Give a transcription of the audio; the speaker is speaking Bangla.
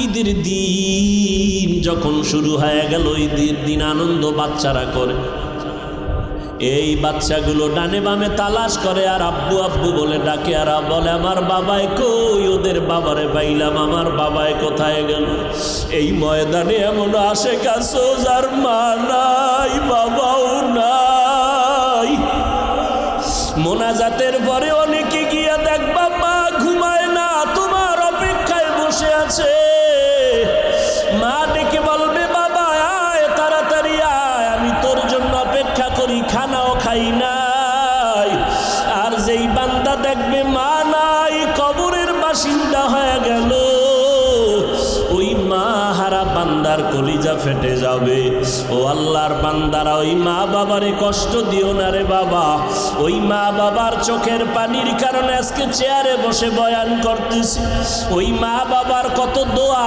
ঈদের দিন যখন শুরু হয়ে গেল, ঈদের দিন আনন্দ বাচ্চারা করে। এই বাচ্চাগুলো ডানে বামে তালাশ করে আর আব্বু আব্বু বলে ডাকে, আর বলে আমার বাবাই কই, ওদের বাবারে পাইলাম, আমার বাবাই কোথায় গেল। এই ময়দানে এমন আশেক আছে যার মা নাই বাবাও নাই। মোনাজাতের পরে অনেকে গিয়া দেখবা মা ঘুমায় না, তোমার অপেক্ষায় বসে আছে। মা ডেকে বলবে বাবা আয়, তাড়াতাড়ি আয়, আমি তোর জন্য অপেক্ষা করি, খানাও খাই নাই। আর যেই বান্দা দেখবে মা নাই, কবরের বাসিন্দা হয়ে গেল, ওই মা হারা বান্দার কলিজা ফেটে যাবে। ও আল্লাহর বান্দারা, ওই মা বাবারে কষ্ট দিও না রে বাবা। ওই মা বাবার চোখের পানির কারণে আজকে চেয়ারে বসে বয়ান করতেছি। ওই মা বাবার কত দোয়া